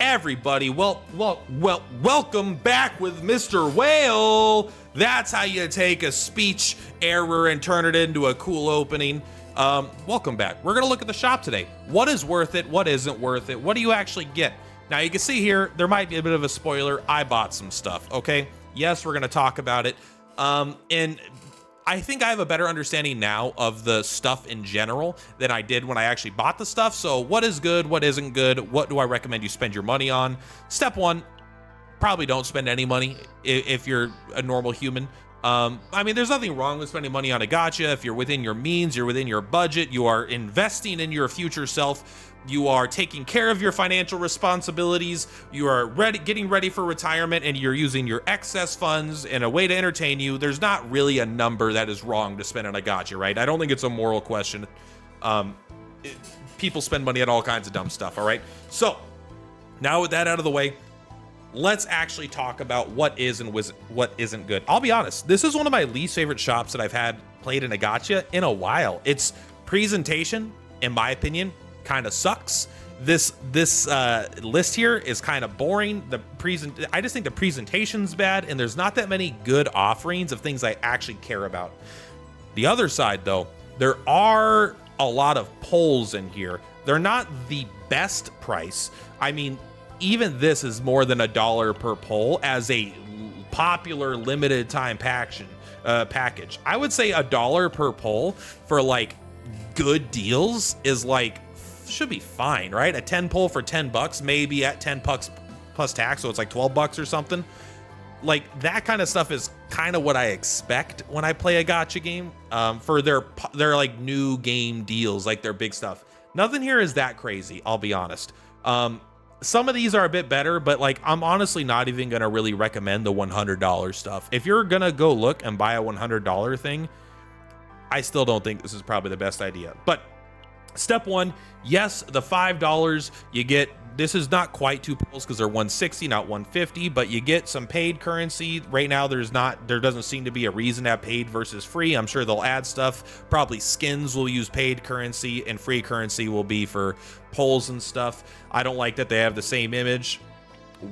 Everybody, welcome back with Mr. Whale. That's how you take a speech error and turn it into a cool opening. Welcome back. We're gonna look at the shop today. What is worth it? What isn't worth it? What do you actually get? Now you can see here, there might be a bit of a spoiler. I bought some stuff, okay? Yes, we're gonna talk about it. And I think I have a better understanding now of the stuff in general than I did when I actually bought the stuff. So what is good? What isn't good? What do I recommend you spend your money on? Step one, probably don't spend any money if you're a normal human. I mean, there's nothing wrong with spending money on a gacha. If you're within your means, you're within your budget, you are investing in your future self, you are taking care of your financial responsibilities, you are getting ready for retirement, and you're using your excess funds in a way to entertain you. There's not really a number that is wrong to spend on a gacha, right? I don't think it's a moral question. People spend money on all kinds of dumb stuff, all right? So now with that out of the way, let's actually talk about what is and what isn't good. I'll be honest, this is one of my least favorite shops that I've had played in a gacha in a while. Its presentation, in my opinion, kind of sucks. This list here is kind of boring. I just think the presentation's bad, and there's not that many good offerings of things I actually care about. The other side, though, there are a lot of polls in here. They're not the best price. I mean, even this is more than $1 per poll as a popular limited time package. I would say $1 per poll for like good deals is like should be fine, right? A 10 poll for $10, maybe at 10 bucks plus tax, so it's like $12 or something. Like that kind of stuff is kind of what I expect when I play a gacha game for their like new game deals, like their big stuff. Nothing here is that crazy, I'll be honest. Some of these are a bit better, but like I'm honestly not even gonna really recommend the $100 stuff. If you're gonna go look and buy a $100 thing, I still don't think this is probably the best idea. But step one, yes, the $5 you get. This is not quite 2 polls because they're 160, not 150, but you get some paid currency. Right now, there doesn't seem to be a reason to have paid versus free. I'm sure they'll add stuff. Probably skins will use paid currency and free currency will be for polls and stuff. I don't like that they have the same image,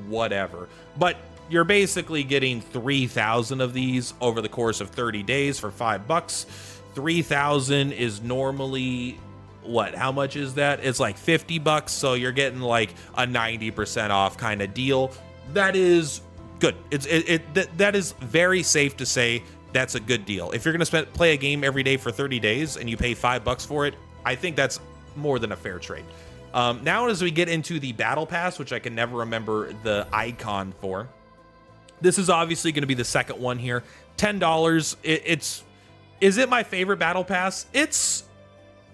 whatever. But you're basically getting 3,000 of these over the course of 30 days for $5. 3,000 is normally what? How much is that? It's like $50, so you're getting like a 90% off kind of deal. That is good. That is very safe to say that's a good deal. If you're gonna play a game every day for 30 days and you pay $5 for it, I think that's more than a fair trade. Now as we get into the battle pass, which I can never remember the icon for, this is obviously going to be the second one here. $10. Is it my favorite battle pass?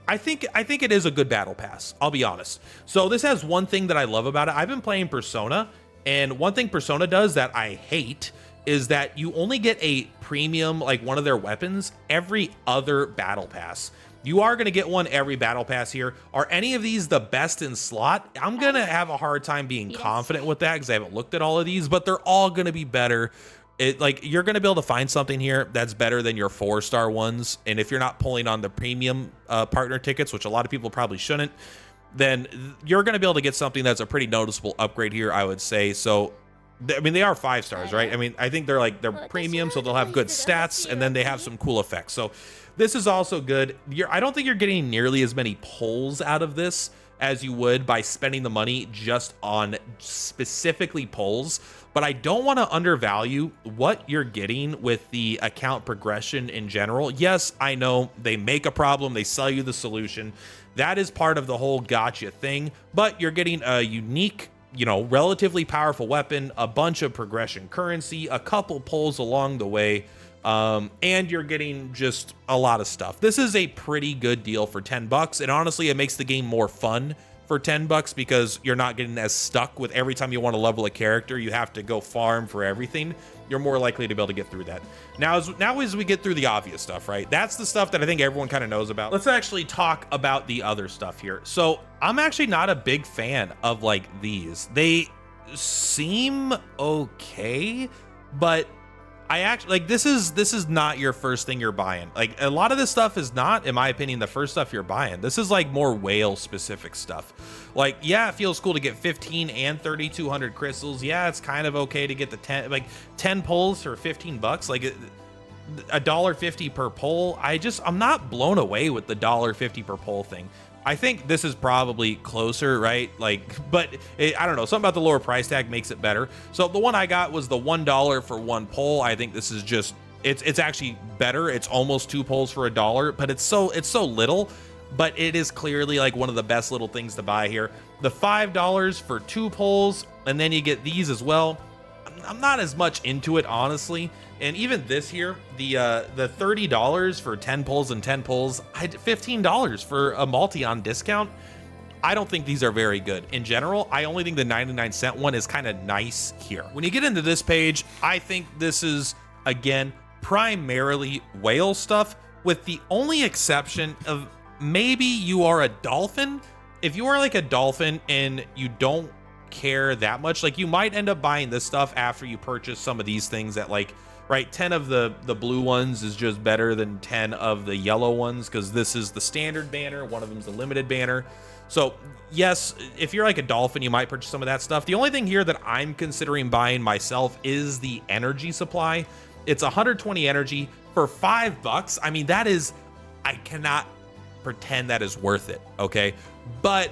I think it is a good battle pass, I'll be honest. So this has one thing that I love about it. I've been playing Persona, and one thing Persona does that I hate is that you only get a premium, like one of their weapons, every other battle pass. You are going to get one every battle pass here. Are any of these the best in slot? I'm going to have a hard time being confident with that because I haven't looked at all of these, but they're all going to be better. Like you're going to be able to find something here that's better than your 4-star ones. And if you're not pulling on the premium partner tickets, which a lot of people probably shouldn't, then you're going to be able to get something that's a pretty noticeable upgrade here, I would say. So, I mean, they are 5 stars, right? I mean, I think they're premium, so they'll have good stats, and then they have some cool effects. So this is also good. I don't think you're getting nearly as many pulls out of this as you would by spending the money just on specifically polls. But I don't want to undervalue what you're getting with the account progression in general. Yes, I know they make a problem, they sell you the solution. That is part of the whole gacha thing, but you're getting a unique, relatively powerful weapon, a bunch of progression currency, a couple pulls along the way, and you're getting just a lot of stuff. This is a pretty good deal for $10, and honestly, it makes the game more fun for $10 because you're not getting as stuck with every time you want to level a character, you have to go farm for everything. You're more likely to be able to get through that. Now as we get through the obvious stuff, right? That's the stuff that I think everyone kind of knows about. Let's actually talk about the other stuff here. So I'm actually not a big fan of like these. They seem okay, but I actually like this is not your first thing you're buying. Like a lot of this stuff is not, in my opinion, the first stuff you're buying. This is like more whale specific stuff. Like, yeah, it feels cool to get 15 and 3,200 crystals. Yeah, it's kind of okay to get the 10 pulls for 15 bucks. Like $1.50 per pull. I'm not blown away with the $1.50 per pull thing. I think this is probably closer, right? Like, but I don't know. Something about the lower price tag makes it better. So the one I got was the $1 for one pull. I think this is just, it's actually better. It's almost 2 pulls for $1, but it's so little, but it is clearly like one of the best little things to buy here. The $5 for 2 pulls, and then you get these as well. I'm not as much into it, honestly. And even this here, the $30 for 10 pulls and 10 pulls, $15 for a multi on discount. I don't think these are very good. In general, I only think the 99-cent one is kind of nice here. When you get into this page, I think this is, again, primarily whale stuff, with the only exception of maybe you are a dolphin. If you are like a dolphin and you don't care that much, like you might end up buying this stuff after you purchase some of these things that, like, right, 10 of the blue ones is just better than 10 of the yellow ones, because this is the standard banner, one of them's the limited banner. So yes, if you're like a dolphin, you might purchase some of that stuff. The only thing here that I'm considering buying myself is the energy supply. It's 120 energy for $5. I mean, that is, I cannot pretend that is worth it, okay? But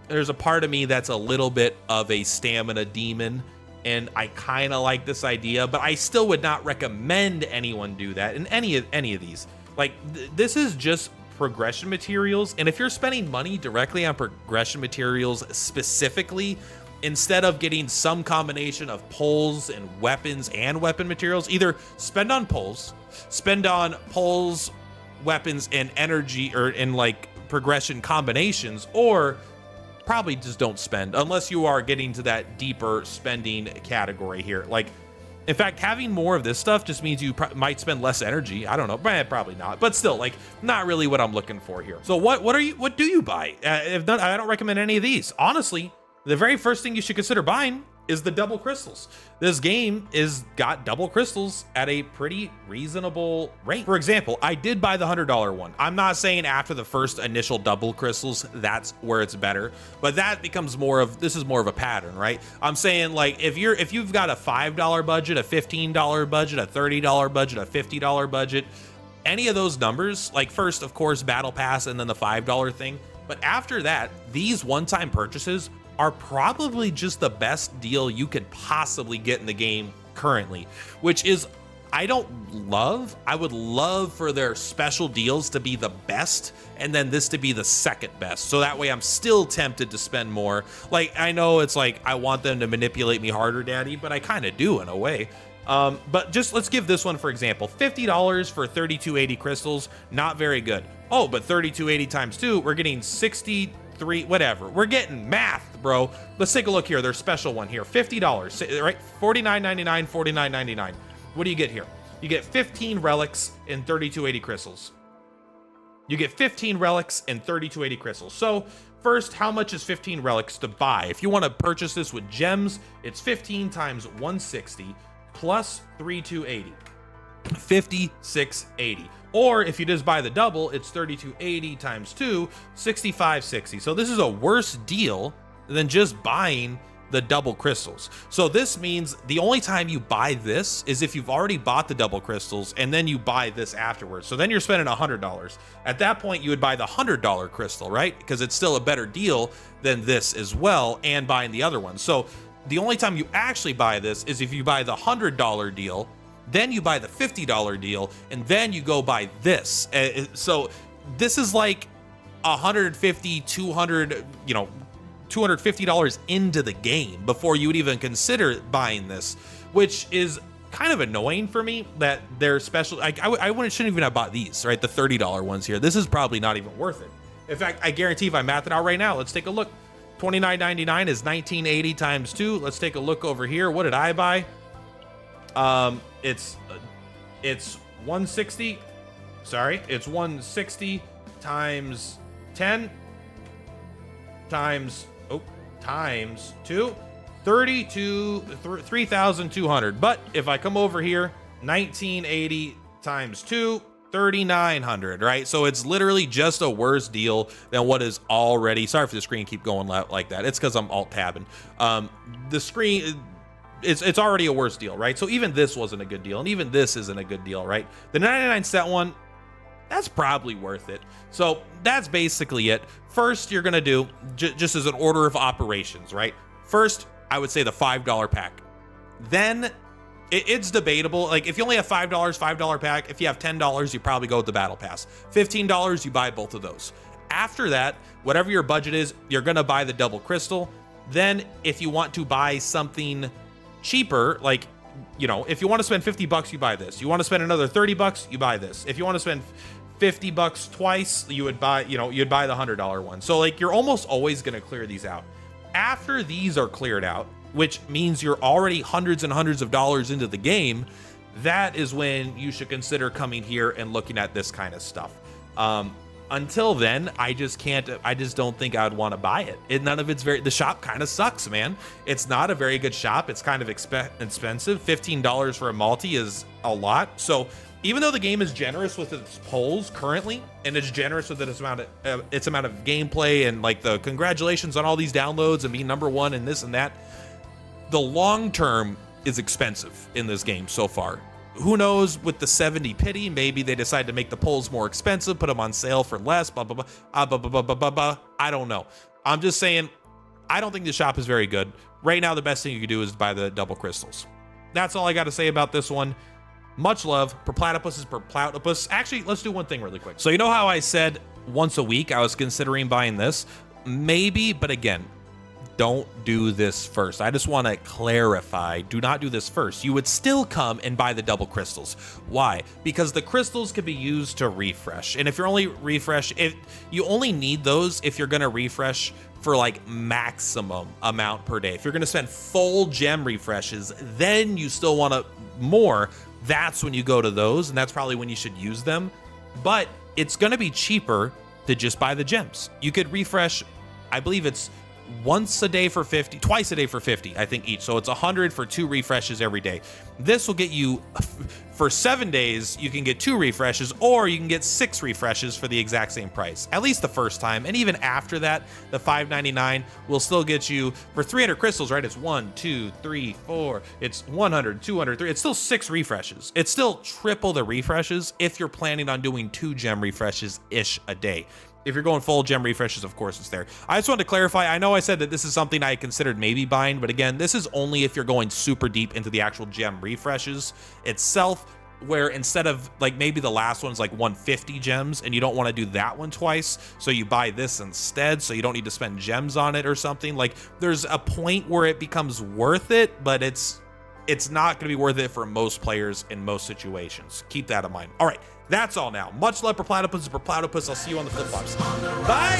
there's a part of me that's a little bit of a stamina demon, and I kind of like this idea, but I still would not recommend anyone do that in any of these. Like, this is just progression materials, and if you're spending money directly on progression materials specifically, instead of getting some combination of pulls and weapons and weapon materials, either spend on pulls, weapons, and energy, or in like progression combinations, or probably just don't spend unless you are getting to that deeper spending category here. Like, in fact, having more of this stuff just means you might spend less energy. I don't know, probably not, but still, like, not really what I'm looking for here. So what do you buy? If not, I don't recommend any of these. Honestly, the very first thing you should consider buying is the double crystals. This game is got double crystals at a pretty reasonable rate. For example, I did buy the $100 one. I'm not saying after the first initial double crystals, that's where it's better, but that becomes this is more of a pattern, right? I'm saying, like, if you've got a $5 budget, a $15 budget, a $30 budget, a $50 budget, any of those numbers, like, first, of course, battle pass, and then the $5 thing. But after that, these one-time purchases are probably just the best deal you could possibly get in the game currently, which is, I would love for their special deals to be the best, and then this to be the second best. So that way I'm still tempted to spend more. Like, I know it's like, I want them to manipulate me harder, daddy, but I kind of do in a way. But just let's give this one, for example, $50 for 3280 crystals, not very good. Oh, but 3280 times 2, we're getting 63, whatever. We're getting math, bro. Let's take a look here. Their special one here, $50, right? $49.99, $49.99. What do you get here? You get 15 relics and 3280 crystals. You get 15 relics and 3280 crystals. So first, how much is 15 relics to buy? If you want to purchase this with gems, it's 15 times 160 plus 3280, 5680. Or if you just buy the double, it's 3280 times 2, 6560. So this is a worse deal than just buying the double crystals. So this means the only time you buy this is if you've already bought the double crystals and then you buy this afterwards. So then you're spending $100. At that point, you would buy the $100 crystal, right? Because it's still a better deal than this as well, and buying the other one. So the only time you actually buy this is if you buy the $100 deal, then you buy the $50 deal, and then you go buy this. So this is like $150, $200, $250 into the game before you would even consider buying this, which is kind of annoying for me that they're special. I shouldn't even have bought these, right? The $30 ones here. This is probably not even worth it. In fact, I guarantee if I math it out right now, let's take a look. $29.99 is 1980 times 2. Let's take a look over here. What did I buy? It's 160. Sorry, it's 160 times 10 times 2, 3,200. But if I come over here 1980 times 2, 3,900, right? So it's literally just a worse deal than what is already. Sorry for the screen keep going like that. It's because I'm alt tabbing. The screen, it's already a worse deal, right? So even this wasn't a good deal, and even this isn't a good deal, right? The 99 cent one, that's probably worth it. So that's basically it. First, you're gonna do just as an order of operations, right? First, I would say the $5 pack. Then it's debatable. Like if you only have $5 pack, if you have $10, you probably go with the battle pass. $15, you buy both of those. After that, whatever your budget is, you're gonna buy the double crystal. Then if you want to buy something cheaper, like, you know, if you want to spend 50 bucks, you buy this. You want to spend another 30 bucks, you buy this. If you want to spend 50 bucks twice, you would buy, you know, you'd buy the $100 one. So like you're almost always going to clear these out. After these are cleared out, which means you're already hundreds and hundreds of dollars into the game, that is when you should consider coming here and looking at this kind of stuff. Until then, I just don't think I would want to buy it. None of it's the shop kind of sucks, man. It's not a very good shop. It's kind of expensive. $15 for a multi is a lot. So even though the game is generous with its polls currently, and it's generous with its amount of gameplay and like the congratulations on all these downloads and being #1 and this and that, the long term is expensive in this game so far. Who knows, with the 70 pity, maybe they decide to make the polls more expensive, put them on sale for less, blah, blah, blah, blah, blah, blah, blah, blah. I don't know. I'm just saying, I don't think the shop is very good. Right now, the best thing you can do is buy the double crystals. That's all I got to say about this one. Much love. Per platypus is per platypus. Actually, let's do one thing really quick. So you know how I said once a week I was considering buying this? Maybe, but again, don't do this first. I just want to clarify, do not do this first. You would still come and buy the double crystals. Why? Because the crystals can be used to refresh. And if you're only if you only need those if you're going to refresh for like maximum amount per day. If you're going to spend full gem refreshes, then you still want more. That's when you go to those, and that's probably when you should use them. But it's going to be cheaper to just buy the gems. You could refresh, I believe it's once a day for 50, twice a day for 50, I think each. So it's 100 for 2 refreshes every day. This will get you, for 7 days, you can get 2 refreshes, or you can get 6 refreshes for the exact same price, at least the first time. And even after that, the $5.99 will still get you, for 300 crystals, right? It's 1, 2, 3, 4, it's 100, 200, 3, it's still 6 refreshes. It's still triple the refreshes if you're planning on doing 2 gem refreshes-ish a day. If you're going full gem refreshes, of course it's there. I just wanted to clarify, I know I said that this is something I considered maybe buying, but again, this is only if you're going super deep into the actual gem refreshes itself, where instead of like maybe the last one's like 150 gems and you don't want to do that one twice, so you buy this instead, so you don't need to spend gems on it or something. Like there's a point where it becomes worth it, but it's not going to be worth it for most players in most situations. Keep that in mind. All right, that's all now. Much love for platypus. I'll see you on the flip flops. Bye.